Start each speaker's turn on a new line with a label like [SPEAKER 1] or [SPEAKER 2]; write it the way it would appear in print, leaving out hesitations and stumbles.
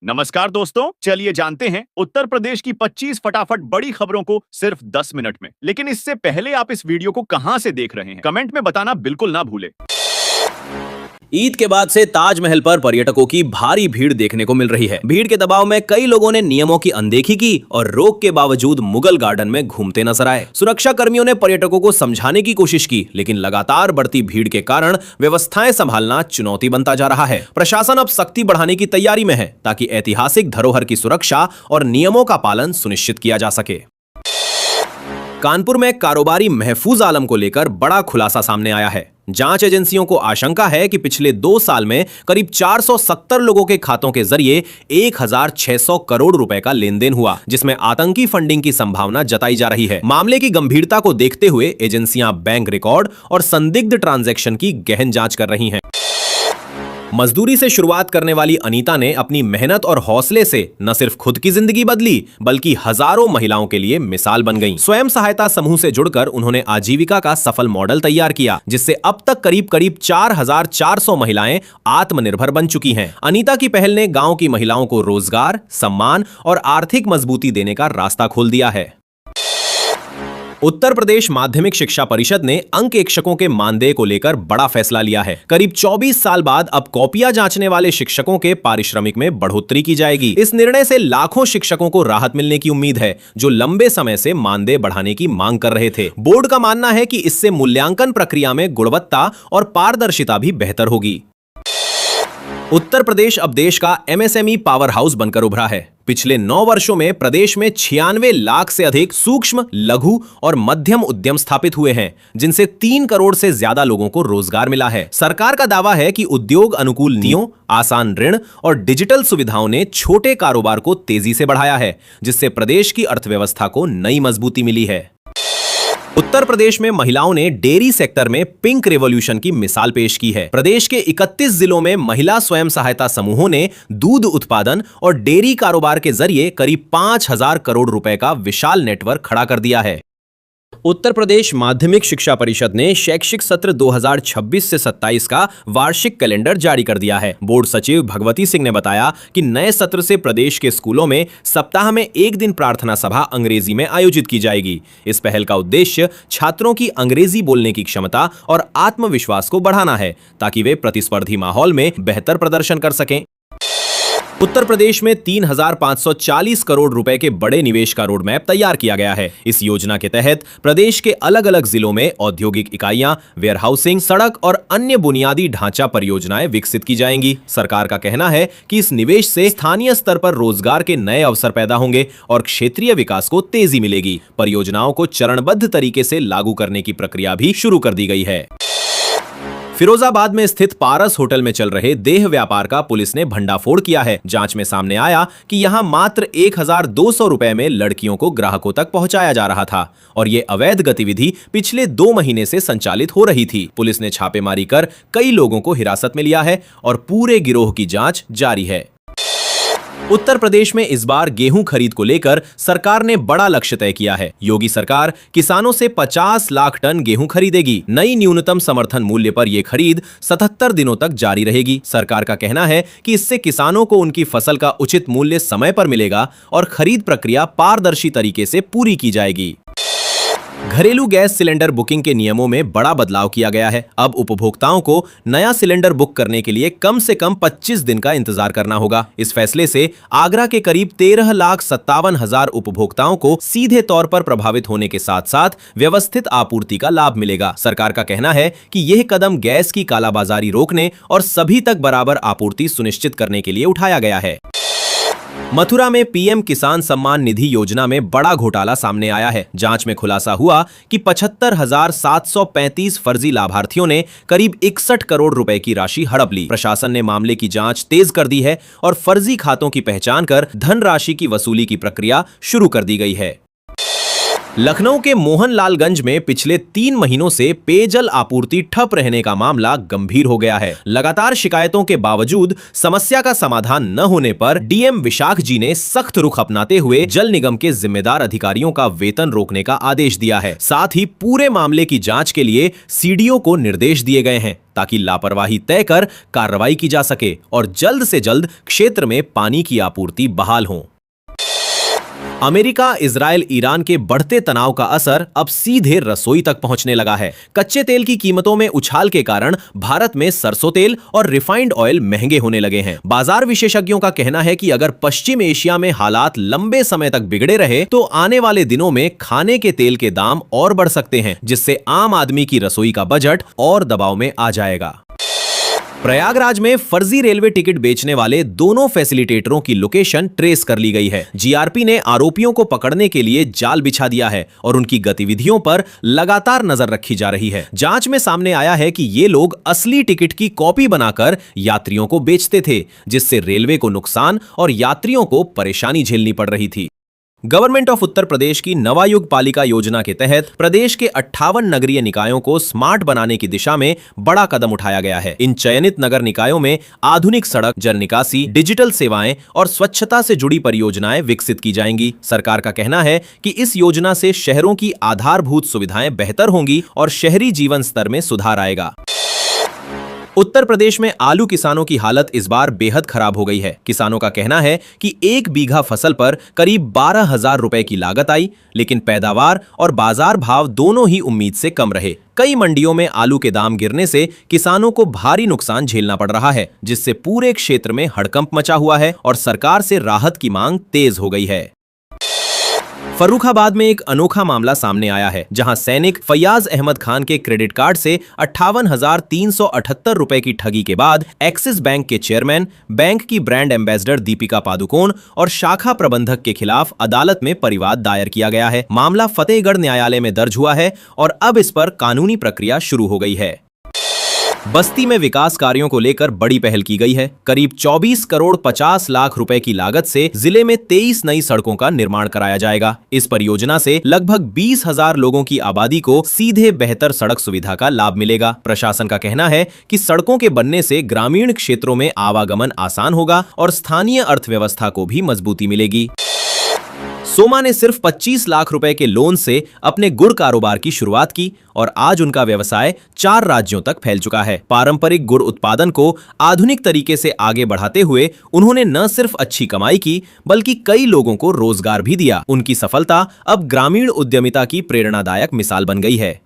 [SPEAKER 1] नमस्कार दोस्तों, चलिए जानते हैं उत्तर प्रदेश की 25 फटाफट बड़ी खबरों को सिर्फ 10 मिनट में। लेकिन इससे पहले आप इस वीडियो को कहां से देख रहे हैं, कमेंट में बताना बिल्कुल ना भूलें।
[SPEAKER 2] ईद के बाद से ताजमहल पर पर्यटकों की भारी भीड़ देखने को मिल रही है। भीड़ के दबाव में कई लोगों ने नियमों की अनदेखी की और रोक के बावजूद मुगल गार्डन में घूमते नजर आए। सुरक्षा कर्मियों ने पर्यटकों को समझाने की कोशिश की, लेकिन लगातार बढ़ती भीड़ के कारण व्यवस्थाएं संभालना चुनौती बनता जा रहा है। प्रशासन अब सख्ती बढ़ाने की तैयारी में है ताकि ऐतिहासिक धरोहर की सुरक्षा और नियमों का पालन सुनिश्चित किया जा सके। कानपुर में कारोबारी महफूज आलम को लेकर बड़ा खुलासा सामने आया है। जांच एजेंसियों को आशंका है कि पिछले 2 साल में करीब 470 लोगों के खातों के जरिए 1600 करोड़ रुपए का लेन देन हुआ, जिसमें आतंकी फंडिंग की संभावना जताई जा रही है। मामले की गंभीरता को देखते हुए एजेंसियां बैंक रिकॉर्ड और संदिग्ध ट्रांजैक्शन की गहन जांच कर रही हैं। मजदूरी से शुरुआत करने वाली अनीता ने अपनी मेहनत और हौसले से न सिर्फ खुद की जिंदगी बदली, बल्कि हजारों महिलाओं के लिए मिसाल बन गईं। स्वयं सहायता समूह से जुड़कर उन्होंने आजीविका का सफल मॉडल तैयार किया, जिससे अब तक करीब 4400 महिलाएं आत्मनिर्भर बन चुकी हैं। अनीता की पहल ने गांव की महिलाओं को रोजगार, सम्मान और आर्थिक मजबूती देने का रास्ता खोल दिया है। उत्तर प्रदेश माध्यमिक शिक्षा परिषद ने अंकेक्षकों के मानदेय को लेकर बड़ा फैसला लिया है। करीब 24 साल बाद अब कॉपियां जांचने वाले शिक्षकों के पारिश्रमिक में बढ़ोतरी की जाएगी। इस निर्णय से लाखों शिक्षकों को राहत मिलने की उम्मीद है, जो लंबे समय से मानदेय बढ़ाने की मांग कर रहे थे। बोर्ड का मानना है कि इससे मूल्यांकन प्रक्रिया में गुणवत्ता और पारदर्शिता भी बेहतर होगी। उत्तर प्रदेश अब देश का एमएसएमई पावर हाउस बनकर उभरा है। पिछले 9 वर्षों में प्रदेश में 96 लाख से अधिक सूक्ष्म, लघु और मध्यम उद्यम स्थापित हुए हैं, जिनसे 3 करोड़ से ज्यादा लोगों को रोजगार मिला है। सरकार का दावा है कि उद्योग अनुकूल नीतियों, आसान ऋण और डिजिटल सुविधाओं ने छोटे कारोबार को तेजी से बढ़ाया है, जिससे प्रदेश की अर्थव्यवस्था को नई मजबूती मिली है। उत्तर प्रदेश में महिलाओं ने डेयरी सेक्टर में पिंक रेवोल्यूशन की मिसाल पेश की है। प्रदेश के 31 जिलों में महिला स्वयं सहायता समूहों ने दूध उत्पादन और डेयरी कारोबार के जरिए करीब 5000 करोड़ रुपए का विशाल नेटवर्क खड़ा कर दिया है। उत्तर प्रदेश माध्यमिक शिक्षा परिषद ने शैक्षिक सत्र 2026 से 27 का वार्षिक कैलेंडर जारी कर दिया है। बोर्ड सचिव भगवती सिंह ने बताया कि नए सत्र से प्रदेश के स्कूलों में सप्ताह में 1 दिन प्रार्थना सभा अंग्रेजी में आयोजित की जाएगी। इस पहल का उद्देश्य छात्रों की अंग्रेजी बोलने की क्षमता और आत्मविश्वास को बढ़ाना है, ताकि वे प्रतिस्पर्धी माहौल में बेहतर प्रदर्शन कर सकें। उत्तर प्रदेश में 3540 करोड़ रुपए के बड़े निवेश का रोड मैप तैयार किया गया है। इस योजना के तहत प्रदेश के अलग अलग जिलों में औद्योगिक इकाइयां, वेयरहाउसिंग, सड़क और अन्य बुनियादी ढांचा परियोजनाएं विकसित की जाएंगी। सरकार का कहना है कि इस निवेश से स्थानीय स्तर पर रोजगार के नए अवसर पैदा होंगे और क्षेत्रीय विकास को तेजी मिलेगी। परियोजनाओं को चरणबद्ध तरीके से लागू करने की प्रक्रिया भी शुरू कर दी गई है। फिरोजाबाद में स्थित पारस होटल में चल रहे देह व्यापार का पुलिस ने भंडाफोड़ किया है। जांच में सामने आया कि यहां मात्र 1200 रुपए में लड़कियों को ग्राहकों तक पहुंचाया जा रहा था और ये अवैध गतिविधि पिछले 2 महीने से संचालित हो रही थी। पुलिस ने छापेमारी कर कई लोगों को हिरासत में लिया है और पूरे गिरोह की जांच जारी है। उत्तर प्रदेश में इस बार गेहूं खरीद को लेकर सरकार ने बड़ा लक्ष्य तय किया है। योगी सरकार किसानों से 50 लाख टन गेहूं खरीदेगी। नई न्यूनतम समर्थन मूल्य पर यह खरीद 77 दिनों तक जारी रहेगी। सरकार का कहना है कि इससे किसानों को उनकी फसल का उचित मूल्य समय पर मिलेगा और खरीद प्रक्रिया पारदर्शी तरीके से पूरी की जाएगी। घरेलू गैस सिलेंडर बुकिंग के नियमों में बड़ा बदलाव किया गया है। अब उपभोक्ताओं को नया सिलेंडर बुक करने के लिए कम से कम 25 दिन का इंतजार करना होगा। इस फैसले से आगरा के करीब 13,57,000 उपभोक्ताओं को सीधे तौर पर प्रभावित होने के साथ साथ व्यवस्थित आपूर्ति का लाभ मिलेगा। सरकार का कहना है कि यह कदम गैस की कालाबाजारी रोकने और सभी तक बराबर आपूर्ति सुनिश्चित करने के लिए उठाया गया है। मथुरा में पीएम किसान सम्मान निधि योजना में बड़ा घोटाला सामने आया है। जांच में खुलासा हुआ कि 75,735 फर्जी लाभार्थियों ने करीब 61 करोड़ रुपए की राशि हड़प ली। प्रशासन ने मामले की जांच तेज कर दी है और फर्जी खातों की पहचान कर धनराशि की वसूली की प्रक्रिया शुरू कर दी गई है। लखनऊ के मोहनलालगंज में पिछले 3 महीनों से पेयजल आपूर्ति ठप रहने का मामला गंभीर हो गया है। लगातार शिकायतों के बावजूद समस्या का समाधान न होने पर डीएम विशाख जी ने सख्त रुख अपनाते हुए जल निगम के जिम्मेदार अधिकारियों का वेतन रोकने का आदेश दिया है। साथ ही पूरे मामले की जांच के लिए सीडीओ को निर्देश दिए गए हैं ताकि लापरवाही तय कर कार्रवाई की जा सके और जल्द से जल्द क्षेत्र में पानी की आपूर्ति बहाल हो। अमेरिका, इजराइल, ईरान के बढ़ते तनाव का असर अब सीधे रसोई तक पहुंचने लगा है। कच्चे तेल की कीमतों में उछाल के कारण भारत में सरसों तेल और रिफाइंड ऑयल महंगे होने लगे हैं। बाजार विशेषज्ञों का कहना है कि अगर पश्चिम एशिया में हालात लंबे समय तक बिगड़े रहे तो आने वाले दिनों में खाने के तेल के दाम और बढ़ सकते हैं, जिससे आम आदमी की रसोई का बजट और दबाव में आ जाएगा। प्रयागराज में फर्जी रेलवे टिकट बेचने वाले दोनों फैसिलिटेटरों की लोकेशन ट्रेस कर ली गई है। जीआरपी ने आरोपियों को पकड़ने के लिए जाल बिछा दिया है और उनकी गतिविधियों पर लगातार नजर रखी जा रही है। जांच में सामने आया है कि ये लोग असली टिकट की कॉपी बनाकर यात्रियों को बेचते थे, जिससे रेलवे को नुकसान और यात्रियों को परेशानी झेलनी पड़ रही थी। गवर्नमेंट ऑफ उत्तर प्रदेश की नवायुग पालिका योजना के तहत प्रदेश के 58 नगरीय निकायों को स्मार्ट बनाने की दिशा में बड़ा कदम उठाया गया है। इन चयनित नगर निकायों में आधुनिक सड़क, जल निकासी, डिजिटल सेवाएं और स्वच्छता से जुड़ी परियोजनाएं विकसित की जाएंगी। सरकार का कहना है कि इस योजना से शहरों की आधारभूत सुविधाएं बेहतर होंगी और शहरी जीवन स्तर में सुधार आएगा। उत्तर प्रदेश में आलू किसानों की हालत इस बार बेहद खराब हो गई है। किसानों का कहना है कि 1 बीघा फसल पर करीब 12,000 रुपए की लागत आई, लेकिन पैदावार और बाजार भाव दोनों ही उम्मीद से कम रहे। कई मंडियों में आलू के दाम गिरने से किसानों को भारी नुकसान झेलना पड़ रहा है, जिससे पूरे क्षेत्र में हड़कंप मचा हुआ है और सरकार से राहत की मांग तेज हो गई है। फर्रुखाबाद में एक अनोखा मामला सामने आया है, जहां सैनिक फैयाज अहमद खान के क्रेडिट कार्ड से 58,378 रुपए की ठगी के बाद एक्सिस बैंक के चेयरमैन, बैंक की ब्रांड एम्बेसडर दीपिका पादुकोण और शाखा प्रबंधक के खिलाफ अदालत में परिवाद दायर किया गया है। मामला फतेहगढ़ न्यायालय में दर्ज हुआ है और अब इस पर कानूनी प्रक्रिया शुरू हो गई है। बस्ती में विकास कार्यों को लेकर बड़ी पहल की गई है। करीब 24 करोड़ 50 लाख रुपए की लागत से जिले में 23 नई सड़कों का निर्माण कराया जाएगा। इस परियोजना से लगभग 20,000 लोगों की आबादी को सीधे बेहतर सड़क सुविधा का लाभ मिलेगा। प्रशासन का कहना है कि सड़कों के बनने से ग्रामीण क्षेत्रों में आवागमन आसान होगा और स्थानीय अर्थव्यवस्था को भी मजबूती मिलेगी। सोमा ने सिर्फ 25 लाख रुपए के लोन से अपने गुड़ कारोबार की शुरुआत की और आज उनका व्यवसाय 4 राज्यों तक फैल चुका है। पारंपरिक गुड़ उत्पादन को आधुनिक तरीके से आगे बढ़ाते हुए उन्होंने न सिर्फ अच्छी कमाई की, बल्कि कई लोगों को रोजगार भी दिया। उनकी सफलता अब ग्रामीण उद्यमिता की प्रेरणादायक मिसाल बन गई है।